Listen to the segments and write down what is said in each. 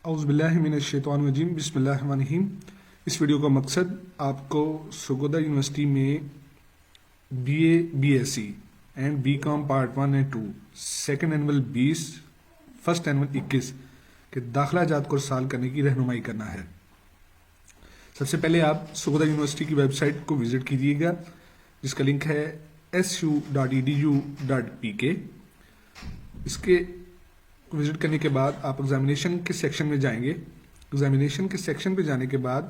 اعوذ باللہ من الشیطان الرجیم بسم اللہ الرحمن الرحیم۔ اس ویڈیو کا مقصد آپ کو سرگودا یونیورسٹی میں B A B S C and B Com part 1 and 2 second annual 20 first annual 21 کے داخلہ جات کو ارسال کرنے کی رہنمائی کرنا ہے۔ سب سے پہلے آپ سرگودا یونیورسٹی کی ویب سائٹ کو وزٹ کیجیے گا جس کا لنک ہے su.edu.pk۔ اس کے وزٹ کرنے کے بعد آپ ایگزامینیشن کے سیکشن میں جائیں گے۔ ایگزامینیشن کے سیکشن پہ جانے کے بعد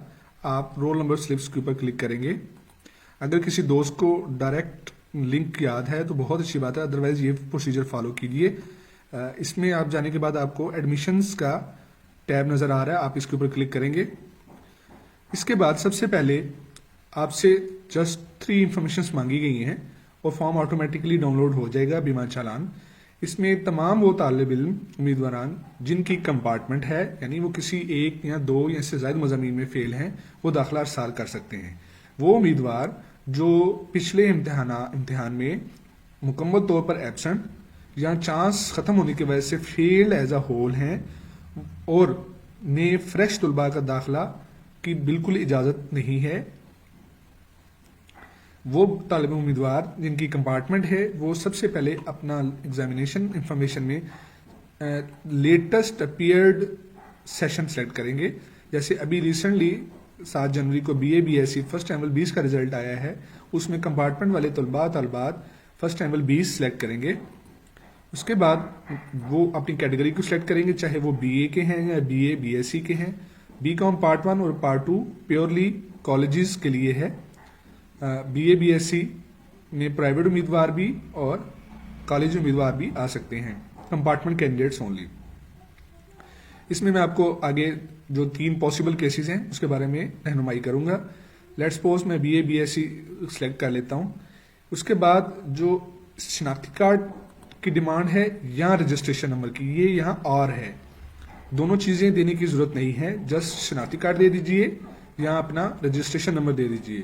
آپ رول نمبر سلپس کے اوپر کلک کریں گے۔ اگر کسی دوست کو ڈائریکٹ لنک یاد ہے تو بہت اچھی بات ہے، ادروائز یہ پروسیجر فالو کیجیے۔ اس میں آپ جانے کے بعد آپ کو ایڈمیشنز کا ٹیب نظر آ رہا ہے، آپ اس کے اوپر کلک کریں گے۔ اس کے بعد سب سے پہلے آپ سے جسٹ 3 انفارمیشنز مانگی گئی ہیں اور فارم آٹومیٹکلی ڈاؤن لوڈ ہو جائے گا بیما چالان۔ اس میں تمام وہ طالب علم امیدواران جن کی کمپارٹمنٹ ہے، یعنی وہ کسی 1 یا 2 یا اس سے زائد مضامین میں فیل ہیں، وہ داخلہ ارسال کر سکتے ہیں۔ وہ امیدوار جو پچھلے امتحان میں مکمل طور پر ایبسنٹ یا چانس ختم ہونے کی وجہ سے فیل ایز اے ہول ہیں اور نئے فریش طلباء کا داخلہ کی بالکل اجازت نہیں ہے، وہ طالب امیدوار جن کی کمپارٹمنٹ ہے وہ سب سے پہلے اپنا ایگزامینیشن انفارمیشن میں لیٹسٹ اپیئرڈ سیشن سلیکٹ کریں گے۔ جیسے ابھی ریسنٹلی 7 جنوری کو B A B S C first annual 20 کا رزلٹ آیا ہے، اس میں کمپارٹمنٹ والے طالبات فرسٹ اینول 20 سلیکٹ کریں گے۔ اس کے بعد وہ اپنی کیٹیگری کو سلیکٹ کریں گے، چاہے وہ بی اے کے ہیں یا B A B S C کے ہیں۔ بی کام پارٹ 1 اور پارٹ 2 پیورلی کالجز کے لیے ہے۔ B A B S C میں پرائیویٹ امیدوار بھی اور کالج امیدوار بھی آ سکتے ہیں، کمپارٹمنٹ کینڈیڈیٹس اونلی۔ اس میں آپ کو آگے جو 3 پاسبل کیسز ہیں اس کے بارے میں رہنمائی کروں گا۔ لیٹ سپوز میں B A B S C select کر لیتا ہوں۔ اس کے بعد جو شناختی کارڈ کی ڈیمانڈ ہے یا رجسٹریشن نمبر کی، یہ یہاں اور ہے، دونوں چیزیں دینے کی ضرورت نہیں ہے، جسٹ شناختی کارڈ دے دیجئے یا اپنا رجسٹریشن نمبر دے دیجئے۔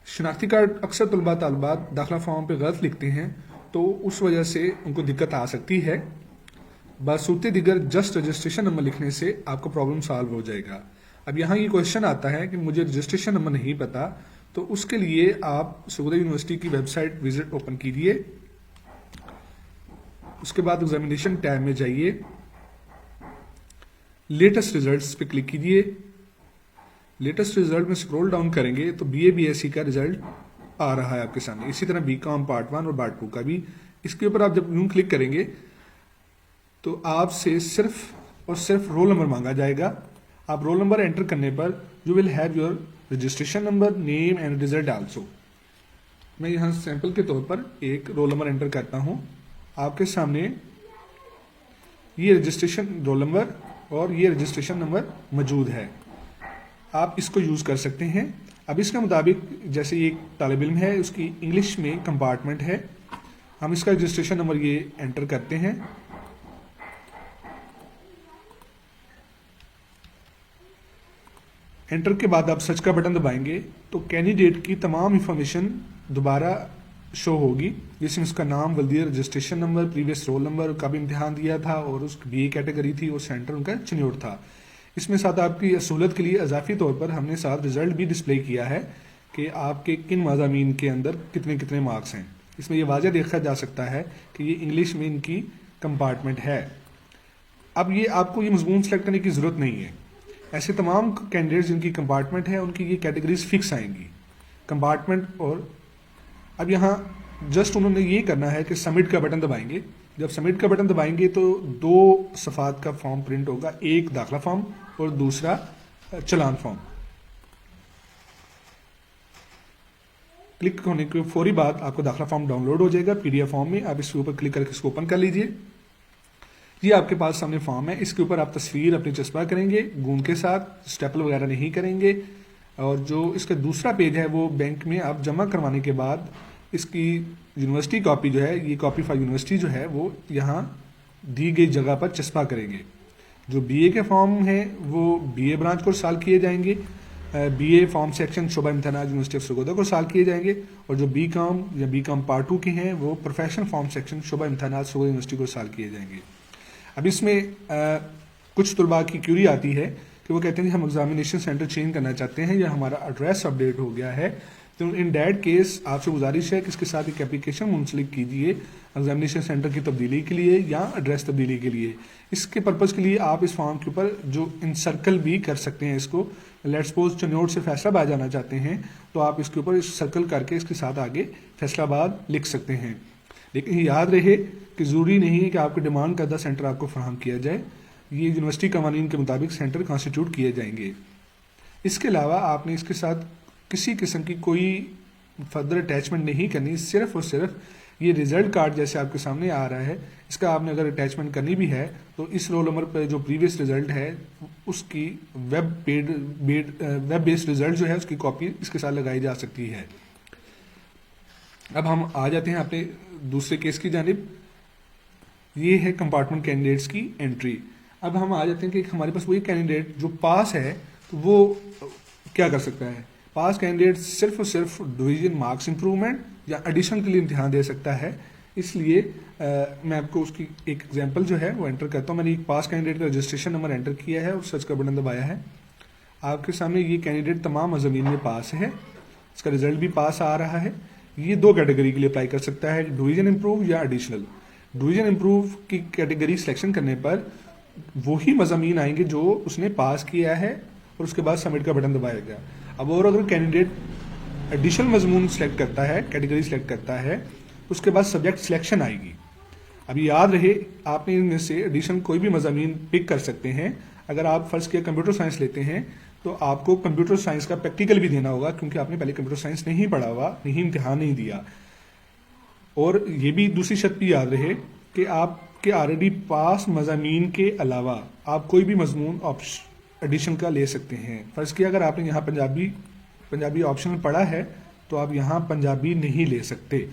شناختی کارڈ اکثر طالبات داخلہ فارم پہ غلط لکھتے ہیں تو اس وجہ سے ان کو دقت آ سکتی ہے۔ بصورت دیگر جسٹ رجسٹریشن نمبر لکھنے سے آپ کو پرابلم سالو ہو جائے گا۔ اب یہاں یہ کوشچن آتا ہے کہ مجھے رجسٹریشن نمبر نہیں پتا، تو اس کے لیے آپ سرگودا یونیورسٹی کی ویب سائٹ وزٹ اوپن کیجیے۔ اس کے بعد ایگزامینیشن ٹیب میں جائیے، لیٹسٹ ریزلٹس پہ کلک کیجیے۔ لیٹسٹ ریزلٹ میں اسکرول ڈاؤن کریں گے تو B A B S C کا ریزلٹ آ رہا ہے آپ کے سامنے، اسی طرح بی کام پارٹ 1 اور پارٹ 2 کا بھی۔ اس کے اوپر آپ جب یوں کلک کریں گے تو آپ سے صرف اور صرف رول نمبر مانگا جائے گا۔ آپ رول نمبر انٹر کرنے پر you will have your registration number, name and result also. میں یہاں سیمپل کے طور پر ایک رول نمبر انٹر کرتا ہوں۔ آپ کے سامنے یہ رجسٹریشن رول نمبر اور یہ رجسٹریشن نمبر موجود ہے، آپ اس کو یوز کر سکتے ہیں۔ اب اس کے مطابق جیسے ایک طالب علم ہے، اس کی انگلش میں کمپارٹمنٹ ہے، ہم اس کا رجسٹریشن نمبر یہ انٹر کرتے ہیں۔ انٹر کے بعد آپ سرچ کا بٹن دبائیں گے تو کینڈیڈیٹ کی تمام انفارمیشن دوبارہ شو ہوگی، جس میں اس کا نام، ولدیہ، registration number, previous roll number, کب امتحان دیا تھا اور اس بی اے کیٹیگری تھی اور سینٹر ان کا چنیوٹ تھا۔ اس میں ساتھ آپ کی سہولت کے لیے اضافی طور پر ہم نے ساتھ رزلٹ بھی ڈسپلے کیا ہے کہ آپ کے کن مضامین کے اندر کتنے مارکس ہیں۔ اس میں یہ واضح دیکھا جا سکتا ہے کہ یہ انگلش میں ان کی کمپارٹمنٹ ہے۔ اب یہ آپ کو یہ مضمون سلیکٹ کرنے کی ضرورت نہیں ہے، ایسے تمام کینڈیڈیٹس جن کی کمپارٹمنٹ ہے ان کی یہ کیٹیگریز فکس آئیں گی کمپارٹمنٹ۔ اور اب یہاں جسٹ انہوں نے یہ کرنا ہے کہ سبمٹ کا بٹن دبائیں گے۔ جب سبمٹ کا بٹن دبائیں گے تو 2 صفحات کا فارم پرنٹ ہوگا، ایک داخلہ فارم اور دوسرا چلان فارم۔ کلک ہونے کے فوری بعد آپ کو داخلہ فارم ڈاؤن لوڈ ہو جائے گا پی ڈی ایف فارم میں۔ آپ اس کے اوپر کلک کر کے اس کو اوپن کر لیجئے۔ یہ آپ کے پاس سامنے فارم ہے، اس کے اوپر آپ تصویر اپنی چسپاں کریں گے گون کے ساتھ، اسٹیپل وغیرہ نہیں کریں گے۔ اور جو اس کا دوسرا پیج ہے وہ بینک میں آپ جمع کروانے کے بعد اس کی یونیورسٹی کاپی جو ہے، یہ کاپی فار یونیورسٹی جو ہے وہ یہاں دی گئی جگہ پر چسپاں کریں گے۔ جو بی اے کے فارم ہیں وہ بی اے برانچ کو ارسال کیے جائیں گے، بی اے فارم سیکشن شعبہ امتحانات یونیورسٹی آف سرگودا کو ارسال کیے جائیں گے، اور جو بی کام یا بی کام پارٹ 2 کے ہیں وہ پروفیشنل فارم سیکشن شعبہ امتحانات سرگودا یونیورسٹی کو ارسال کیے جائیں گے۔ اب اس میں کچھ طلباء کی کیوری آتی ہے کہ وہ کہتے ہیں کہ ہم ایگزامینیشن سینٹر چینج کرنا چاہتے ہیں یا ہمارا ایڈریس اپڈیٹ ہو گیا ہے، تو ان ڈیٹ کیس آپ سے گزارش ہے کہ اس کے ساتھ ایک اپلیکیشن منسلک کیجیے ایگزامینیشن سینٹر کی تبدیلی کے لیے یا ایڈریس تبدیلی کے لیے. اس کے پرپز کے لیے آپ اس فارم کے اوپر جو انسرکل بھی کر سکتے ہیں. اس کو لیٹ سپوز چنوٹ سے فیصل آباد جانا چاہتے ہیں تو آپ اس کے اوپر سرکل کر کے اس کے ساتھ آگے فیصل آباد لکھ سکتے ہیں. لیکن یاد رہے کہ ضروری نہیں ہے کہ آپ کے ڈیمانڈ کردہ سینٹر آپ کو فراہم کیا جائے. یہ یونیورسٹی قوانین کے مطابق سینٹر کانسٹیٹیوٹ کیے جائیں گے. اس کے علاوہ آپ نے اس کے ساتھ کسی قسم کی کوئی فردر اٹیچمنٹ نہیں کرنی. صرف اور صرف یہ ریزلٹ کارڈ جیسے آپ کے سامنے آ رہا ہے اس کا آپ نے اگر اٹیچمنٹ کرنی بھی ہے تو اس رول نمبر پہ جو پریویس ریزلٹ ہے اس کی ویب بیسڈ ریزلٹ جو ہے اس کی کاپی اس کے ساتھ لگائی جا سکتی ہے. اب ہم آ جاتے ہیں اپنے دوسرے کیس کی جانب. یہ ہے کمپارٹمنٹ کینڈیڈیٹس کی انٹری. اب ہم آ جاتے ہیں کہ ہمارے پاس وہی کینڈیڈیٹ جو پاس ہے تو وہ کیا کر سکتا ہے. پاس کینڈیڈیٹ صرف اور صرف ڈویژن مارکس امپروومنٹ یا ایڈیشنل کے لیے امتحان دے سکتا ہے. اس لیے میں آپ کو اس کی ایک ایگزامپل جو ہے وہ انٹر کرتا ہوں. میں نے ایک پاس کینڈیڈیٹ کا رجسٹریشن نمبر انٹر کیا ہے اور سرچ کا بٹن دبایا ہے. آپ کے سامنے یہ کینڈیڈیٹ تمام مضامین میں پاس ہے. اس کا رزلٹ بھی پاس آ رہا ہے. یہ دو کیٹیگری کے لیے اپلائی کر سکتا ہے، ڈویژن امپروو یا ایڈیشنل. ڈویژن امپروو کی کیٹیگری سلیکشن کرنے پر وہی مضامین آئیں گے جو اس نے پاس کیا ہے اور اس کے بعد سبمٹ کا بٹن دبایا گیا. اب اور اگر کینڈیڈیٹ ایڈیشنل مضمون سلیکٹ کرتا ہے، کیٹیگری سلیکٹ کرتا ہے، اس کے بعد سبجیکٹ سلیکشن آئے گی. اب یاد رہے آپ نے ان میں سے ایڈیشنل کوئی بھی مضامین پک کر سکتے ہیں. اگر آپ فرض کیا کمپیوٹر سائنس لیتے ہیں تو آپ کو کمپیوٹر سائنس کا پریکٹیکل بھی دینا ہوگا کیونکہ آپ نے پہلے کمپیوٹر سائنس نہیں پڑھا ہوا، نہیں امتحان نہیں دیا. اور یہ بھی دوسری شرط بھی یاد رہے کہ آپ کے آلریڈی پاس مضامین کے علاوہ آپ کوئی بھی مضمون ایڈیشن کا لے سکتے ہیں. فرض کیا اگر آپ نے یہاں پنجابی آپشنل پڑھا ہے تو آپ یہاں پنجابی نہیں لے سکتے.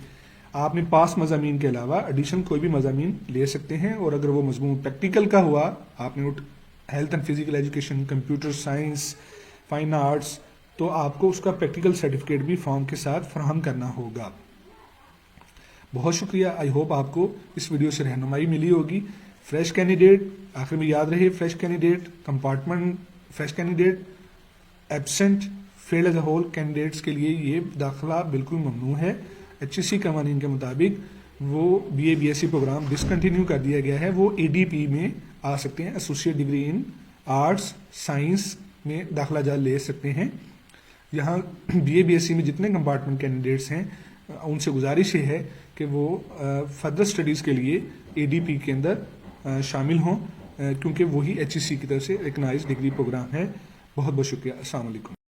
آپ نے پاس مضامین کے علاوہ ایڈیشن کوئی بھی مضامین لے سکتے ہیں. اور اگر وہ مضمون پریکٹیکل کا ہوا، آپ نے health and physical education, computer science, fine arts, تو آپ کو اس کا پریکٹیکل سرٹیفکیٹ بھی فارم کے ساتھ فراہم کرنا ہوگا. بہت شکریہ. آئی ہوپ آپ کو اس ویڈیو سے رہنمائی ملی ہوگی. فریش کینڈیڈیٹ، آخر میں یاد رہے fresh candidate, compartment fresh candidate, absent, field as a whole candidates کے لیے یہ داخلہ بالکل ممنوع ہے. HSC قوانین کے مطابق وہ BA/BSc پروگرام ڈسکنٹینیو کر دیا گیا ہے. وہ ADP میں آ سکتے ہیں، associate degree in arts science میں داخلہ جا لے سکتے ہیں. یہاں BA/BSc میں جتنے کمپارٹمنٹ کینڈیڈیٹس ہیں ان سے گزارش یہ ہے کہ وہ فردر اسٹڈیز کے لیے ADP کے اندر شامل ہوں کیونکہ وہی HSC کی طرف سے ریکگنائز ڈگری پروگرام ہے. بہت بہت شکریہ. السلام علیکم.